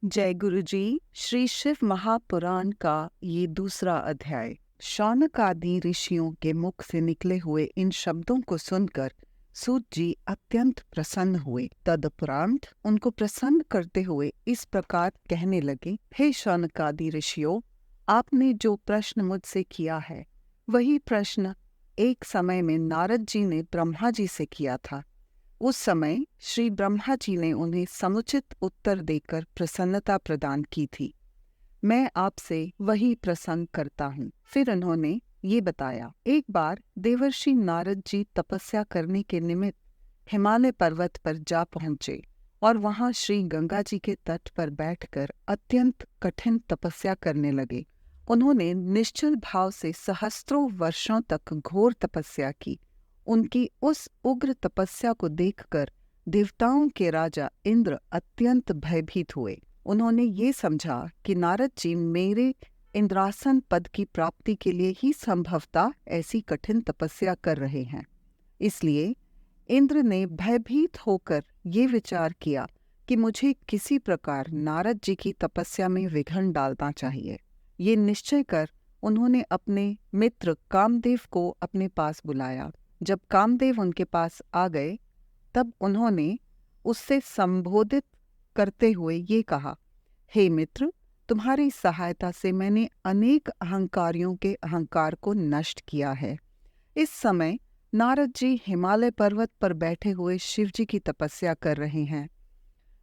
जय गुरु जी। श्री शिव महापुराण का ये दूसरा अध्याय। शौनक आदि ऋषियों के मुख से निकले हुए इन शब्दों को सुनकर सूत जी अत्यंत प्रसन्न हुए। तदुपरांत उनको प्रसन्न करते हुए इस प्रकार कहने लगे, हे शौनक आदि ऋषियों, आपने जो प्रश्न मुझसे किया है वही प्रश्न एक समय में नारद जी ने ब्रह्मा जी से किया था। उस समय श्री ब्रह्मा जी ने उन्हें समुचित उत्तर देकर प्रसन्नता प्रदान की थी। मैं आपसे वही प्रसंग करता हूँ। फिर उन्होंने ये बताया, एक बार देवर्षि नारद जी तपस्या करने के निमित्त हिमालय पर्वत पर जा पहुँचे और वहाँ श्री गंगा जी के तट पर बैठकर अत्यंत कठिन तपस्या करने लगे। उन्होंने निश्चल भाव से सहस्त्रों वर्षों तक घोर तपस्या की। उनकी उस उग्र तपस्या को देखकर देवताओं के राजा इंद्र अत्यंत भयभीत हुए। उन्होंने ये समझा कि नारद जी मेरे इंद्रासन पद की प्राप्ति के लिए ही संभवतः ऐसी कठिन तपस्या कर रहे हैं। इसलिए इंद्र ने भयभीत होकर ये विचार किया कि मुझे किसी प्रकार नारद जी की तपस्या में विघ्न डालना चाहिए। ये निश्चय कर उन्होंने अपने मित्र कामदेव को अपने पास बुलाया। जब कामदेव उनके पास आ गए तब उन्होंने उससे संबोधित करते हुए ये कहा, हे मित्र, तुम्हारी सहायता से मैंने अनेक अहंकारियों के अहंकार को नष्ट किया है। इस समय नारद जी हिमालय पर्वत पर बैठे हुए शिव जी की तपस्या कर रहे हैं।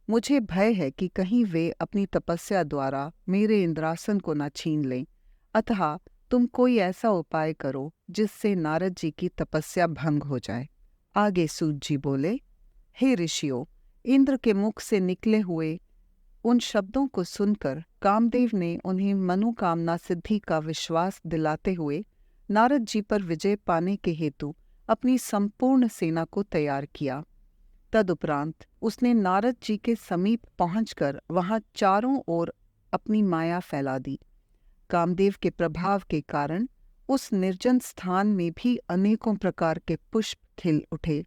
मुझे भय है कि कहीं वे अपनी तपस्या द्वारा मेरे इंद्रासन को न छीन लें। अतः तुम कोई ऐसा उपाय करो जिससे नारद जी की तपस्या भंग हो जाए। आगे सूत जी बोले, हे ऋषियों, इंद्र के मुख से निकले हुए उन शब्दों को सुनकर कामदेव ने उन्हें मनोकामना सिद्धि का विश्वास दिलाते हुए नारद जी पर विजय पाने के हेतु अपनी संपूर्ण सेना को तैयार किया। तदुपरांत उसने नारद जी के समीप पहुंचकर वहां चारों ओर अपनी माया फैला दी। कामदेव के प्रभाव के कारण उस निर्जन स्थान में भी अनेकों प्रकार के पुष्प खिल उठे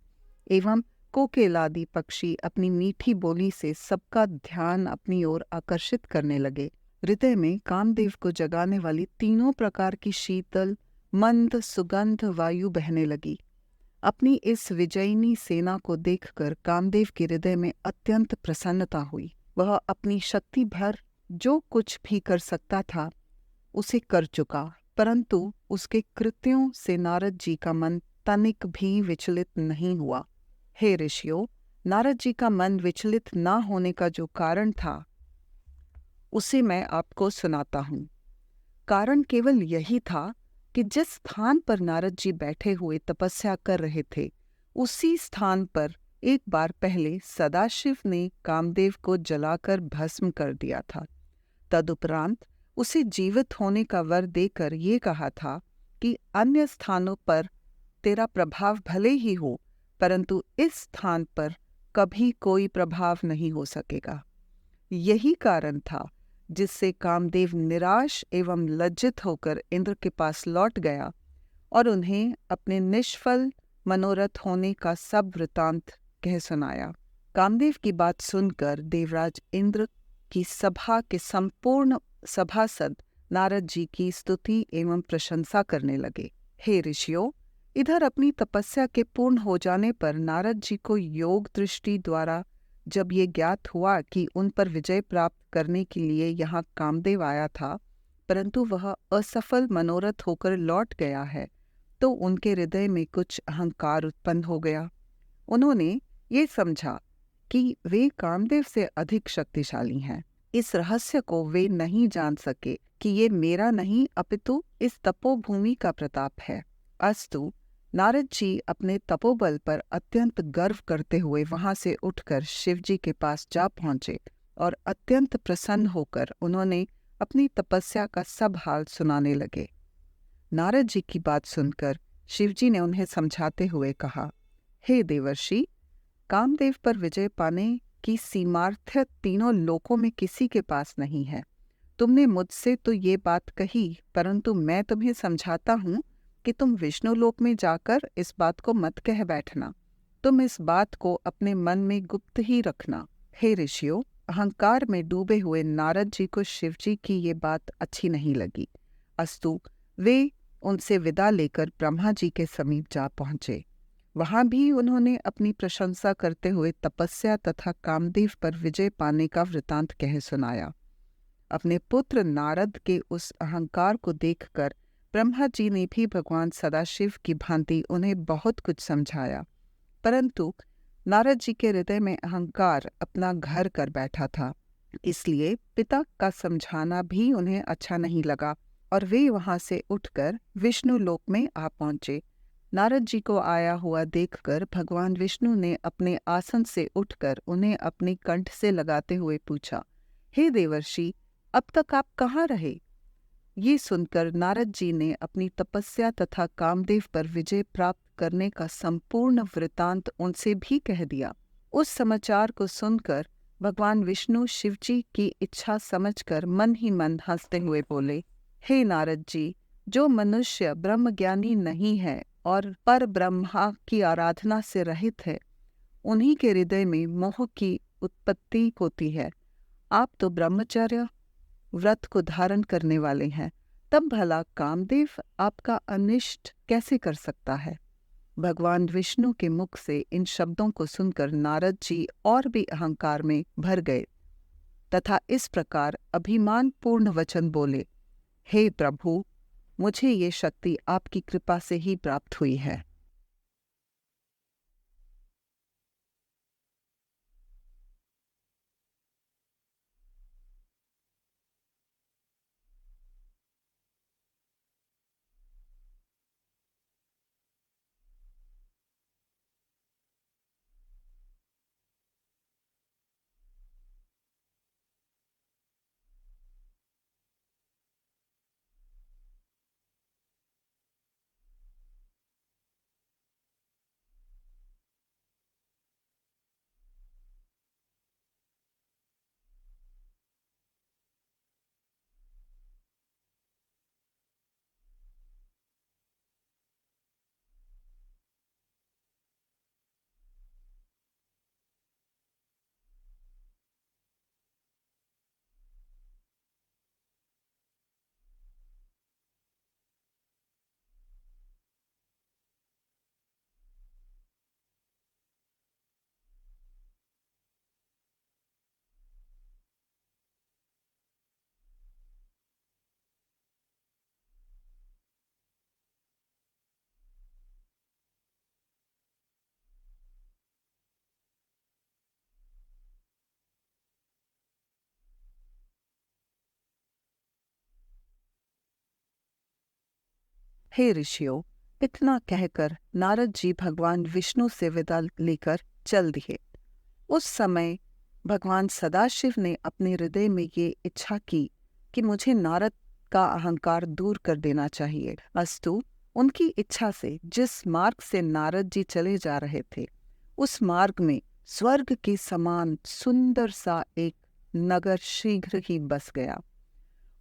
एवं कोकिलादि पक्षी अपनी मीठी बोली से सबका ध्यान अपनी ओर आकर्षित करने लगे। हृदय में कामदेव को जगाने वाली तीनों प्रकार की शीतल मंद सुगंध वायु बहने लगी। अपनी इस विजयिनी सेना को देखकर कामदेव के हृदय में अत्यंत प्रसन्नता हुई। वह अपनी शक्ति भर जो कुछ भी कर सकता था उसे कर चुका, परंतु उसके कृत्यों से नारद जी का मन तनिक भी विचलित नहीं हुआ। हे ऋषियों, नारद जी का मन विचलित न होने का जो कारण था उसे मैं आपको सुनाता हूँ। कारण केवल यही था कि जिस स्थान पर नारद जी बैठे हुए तपस्या कर रहे थे उसी स्थान पर एक बार पहले सदाशिव ने कामदेव को जलाकर भस्म कर दिया था। तदुपरांत उसे जीवित होने का वर देकर ये कहा था कि अन्य स्थानों पर तेरा प्रभाव भले ही हो, परंतु इस स्थान पर कभी कोई प्रभाव नहीं हो सकेगा। यही कारण था जिससे कामदेव निराश एवं लज्जित होकर इंद्र के पास लौट गया और उन्हें अपने निष्फल मनोरथ होने का सब वृतांत कह सुनाया। कामदेव की बात सुनकर देवराज इंद्र की सभा के संपूर्ण सभासद नारद जी की स्तुति एवं प्रशंसा करने लगे। हे ऋषियों, इधर अपनी तपस्या के पूर्ण हो जाने पर नारद जी को योग दृष्टि द्वारा जब ये ज्ञात हुआ कि उन पर विजय प्राप्त करने के लिए यहाँ कामदेव आया था, परंतु वह असफल मनोरथ होकर लौट गया है, तो उनके हृदय में कुछ अहंकार उत्पन्न हो गया। उन्होंने ये समझा कि वे कामदेव से अधिक शक्तिशाली हैं। इस रहस्य को वे नहीं जान सके कि ये मेरा नहीं अपितु इस तपोभूमि का प्रताप है। अस्तु, नारद जी अपने तपोबल पर अत्यंत गर्व करते हुए वहां से उठकर शिव जी के पास जा पहुंचे और अत्यंत प्रसन्न होकर उन्होंने अपनी तपस्या का सब हाल सुनाने लगे। नारद जी की बात सुनकर शिव जी ने उन्हें समझाते हुए कहा, हे देवर्षि, कामदेव पर विजय पाने की सीमार्थ्य तीनों लोकों में किसी के पास नहीं है। तुमने मुझसे तो ये बात कही, परंतु मैं तुम्हें समझाता हूँ कि तुम विष्णु लोक में जाकर इस बात को मत कह बैठना। तुम इस बात को अपने मन में गुप्त ही रखना। हे ऋषियों, अहंकार में डूबे हुए नारद जी को शिवजी की ये बात अच्छी नहीं लगी। अस्तु वे उनसे विदा लेकर ब्रह्मा जी के समीप जा पहुंचे। वहां भी उन्होंने अपनी प्रशंसा करते हुए तपस्या तथा कामदेव पर विजय पाने का वृतांत कह सुनाया। अपने पुत्र नारद के उस अहंकार को देखकर ब्रह्मा जी ने भी भगवान सदाशिव की भांति उन्हें बहुत कुछ समझाया, परंतु नारद जी के हृदय में अहंकार अपना घर कर बैठा था। इसलिए पिता का समझाना भी उन्हें अच्छा नहीं लगा और वे वहां से उठकर विष्णु लोक में आ पहुंचे। नारद जी को आया हुआ देखकर भगवान विष्णु ने अपने आसन से उठकर उन्हें अपनी कंठ से लगाते हुए पूछा, हे देवर्षि, अब तक आप कहाँ रहे? ये सुनकर नारद जी ने अपनी तपस्या तथा कामदेव पर विजय प्राप्त करने का संपूर्ण वृतांत उनसे भी कह दिया। उस समाचार को सुनकर भगवान विष्णु शिवजी की इच्छा समझकर मन ही मन हंसते हुए बोले, हे नारद जी, जो मनुष्य ब्रह्मज्ञानी नहीं है और पर ब्रह्मा की आराधना से रहित है, उन्हीं के हृदय में मोह की उत्पत्ति होती है। आप तो ब्रह्मचर्य व्रत को धारण करने वाले हैं, तब भला कामदेव आपका अनिष्ट कैसे कर सकता है? भगवान विष्णु के मुख से इन शब्दों को सुनकर नारद जी और भी अहंकार में भर गए तथा इस प्रकार अभिमान पूर्ण वचन बोले, हे प्रभु, मुझे ये शक्ति आपकी कृपा से ही प्राप्त हुई है। हे ऋषियों, इतना कहकर नारद जी भगवान विष्णु से विदा लेकर चल दिए। उस समय भगवान सदाशिव ने अपने हृदय में ये इच्छा की कि मुझे नारद का अहंकार दूर कर देना चाहिए। अस्तु उनकी इच्छा से जिस मार्ग से नारद जी चले जा रहे थे, उस मार्ग में स्वर्ग के समान सुंदर सा एक नगर शीघ्र ही बस गया।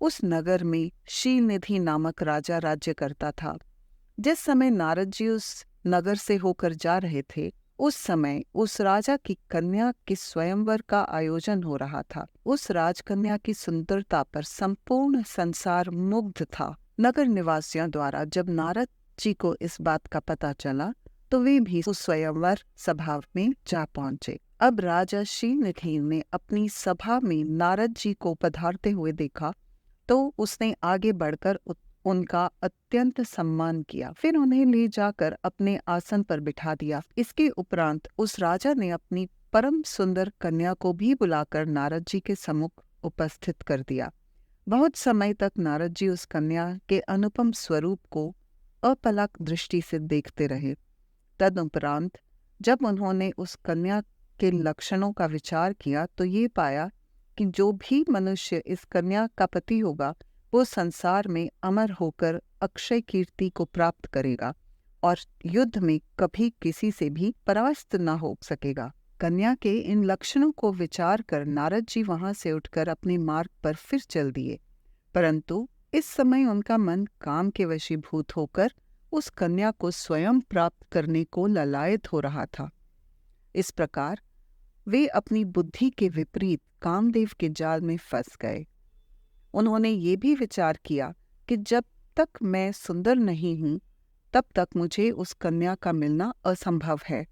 उस नगर में शीलनिधि नामक राजा राज्य करता था। जिस समय नारद जी उस नगर से होकर जा रहे थे, उस समय उस राजा की कन्या के स्वयंवर का आयोजन हो रहा था। उस राजकन्या की सुंदरता पर संपूर्ण संसार मुग्ध था। नगर निवासियों द्वारा जब नारद जी को इस बात का पता चला, तो वे भी उस स्वयंवर सभा में जा पहुंचे। अब राजा शीलनिधि ने अपनी सभा में नारद जी को पधारते हुए देखा, तो उसने आगे बढ़कर उनका अत्यंत सम्मान किया। फिर उन्हें ले जाकर अपने आसन पर बिठा दिया। इसके उपरांत उस राजा ने अपनी परम सुंदर कन्या को भी बुलाकर नारद जी के सम्मुख उपस्थित कर दिया। बहुत समय तक नारद जी उस कन्या के अनुपम स्वरूप को अपलक दृष्टि से देखते रहे। तदुपरांत जब उन्होंने उस कन्या के लक्षणों का विचार किया, तो ये पाया कि जो भी मनुष्य इस कन्या का पति होगा, वो संसार में अमर होकर अक्षय कीर्ति को प्राप्त करेगा और युद्ध में कभी किसी से भी परास्त न हो सकेगा। कन्या के इन लक्षणों को विचार कर नारद जी वहां से उठकर अपने मार्ग पर फिर चल दिए, परंतु इस समय उनका मन काम के वशीभूत होकर उस कन्या को स्वयं प्राप्त करने को ललायत हो रहा था। इस प्रकार वे अपनी बुद्धि के विपरीत कामदेव के जाल में फंस गए। उन्होंने ये भी विचार किया कि जब तक मैं सुंदर नहीं हूँ तब तक मुझे उस कन्या का मिलना असंभव है,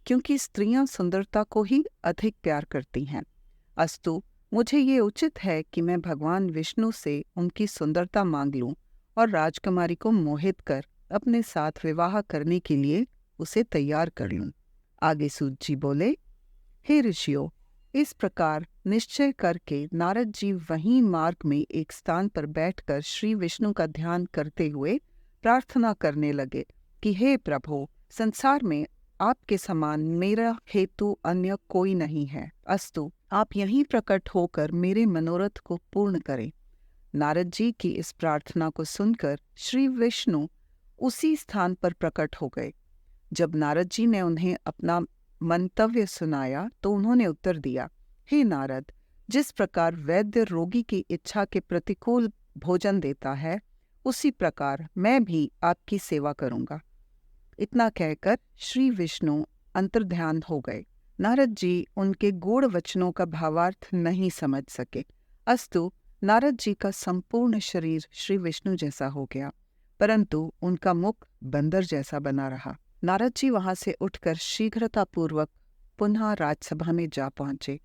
क्योंकि स्त्रियां सुंदरता को ही अधिक प्यार करती हैं। अस्तु मुझे ये उचित है कि मैं भगवान विष्णु से उनकी सुंदरता मांग लूं और राजकुमारी को मोहित कर अपने साथ विवाह करने के लिए उसे तैयार कर लूं। आगे सूत जी बोले, हे ऋषियों, इस प्रकार निश्चय करके नारद जी वहीं मार्ग में एक स्थान पर बैठकर श्री विष्णु का ध्यान करते हुए प्रार्थना करने लगे कि हे प्रभु, संसार में आपके समान मेरा हेतु अन्य कोई नहीं है। अस्तु आप यहीं प्रकट होकर मेरे मनोरथ को पूर्ण करें। नारद जी की इस प्रार्थना को सुनकर श्री विष्णु उसी स्थान पर प्रकट हो गए। जब नारद जी ने उन्हें अपना मंतव्य सुनाया तो उन्होंने उत्तर दिया, हे नारद, जिस प्रकार वैद्य रोगी की इच्छा के प्रतिकूल भोजन देता है, उसी प्रकार मैं भी आपकी सेवा करूंगा। इतना कहकर श्री विष्णु अंतर्ध्यान हो गए। नारद जी उनके गूढ़ वचनों का भावार्थ नहीं समझ सके। अस्तु नारद जी का संपूर्ण शरीर श्री विष्णु जैसा हो गया, परंतु उनका मुख बंदर जैसा बना रहा। नारद जी वहां से उठकर शीघ्रतापूर्वक पुनः राजसभा में जा पहुंचे।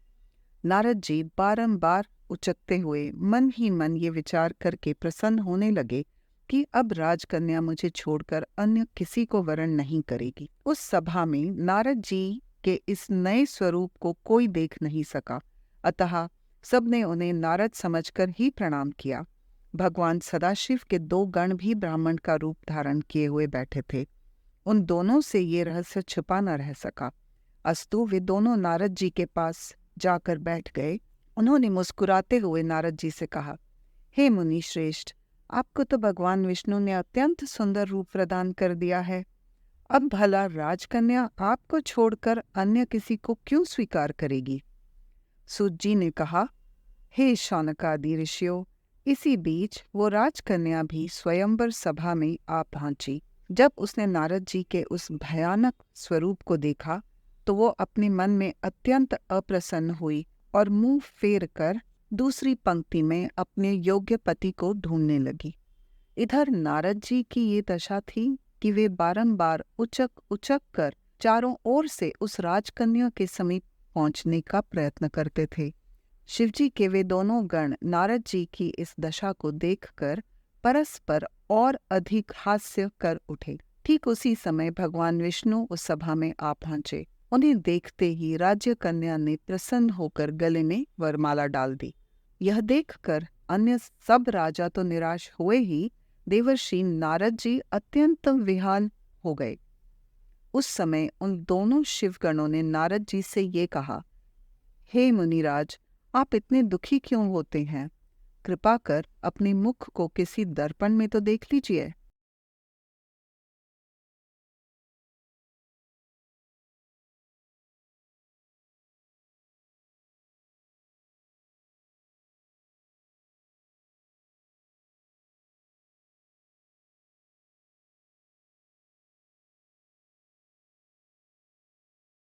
नारद जी बारंबार उचकते हुए मन ही मन ये विचार करके प्रसन्न होने लगे कि अब राजकन्या मुझे छोड़कर अन्य किसी को वरण नहीं करेगी। उस सभा में नारद जी के इस नए स्वरूप को कोई देख नहीं सका, अतः सबने उन्हें नारद समझकर ही प्रणाम किया। भगवान सदाशिव के 2 गण भी ब्राह्मण का रूप धारण किए हुए बैठे थे। उन दोनों से ये रहस्य छुपा न रह सका। अस्तु वे दोनों नारद जी के पास जाकर बैठ गए। उन्होंने मुस्कुराते हुए नारद जी से कहा, हे मुनि श्रेष्ठ, आपको तो भगवान विष्णु ने अत्यंत सुंदर रूप प्रदान कर दिया है। अब भला राजकन्या आपको छोड़कर अन्य किसी को क्यों स्वीकार करेगी? सूत जी ने कहा, हे शौनकादि ऋषियों, इसी बीच वो राजकन्या भी स्वयंवर सभा में आ पहुंची। जब उसने नारद जी के उस भयानक स्वरूप को देखा तो वो अपने मन में अत्यंत अप्रसन्न हुई और मुंह फेर कर दूसरी पंक्ति में अपने योग्य पति को ढूंढने लगी। इधर नारद जी की ये दशा थी कि वे बारंबार उचक उचक कर चारों ओर से उस राजकन्या के समीप पहुंचने का प्रयत्न करते थे। शिवजी के वे दोनों गण नारद जी की इस दशा को देखकर परस्पर और अधिक हास्य कर उठे। ठीक उसी समय भगवान विष्णु उस सभा में आ पहुंचे। उन्हें देखते ही राज्य कन्या ने प्रसन्न होकर गले में वरमाला डाल दी। यह देखकर अन्य सब राजा तो निराश हुए ही, देवर्षि नारद जी अत्यंत विहाल हो गए। उस समय उन दोनों शिवगणों ने नारद जी से ये कहा, हे मुनिराज, आप इतने दुखी क्यों होते हैं? कृपा कर अपने मुख को किसी दर्पण में तो देख लीजिए।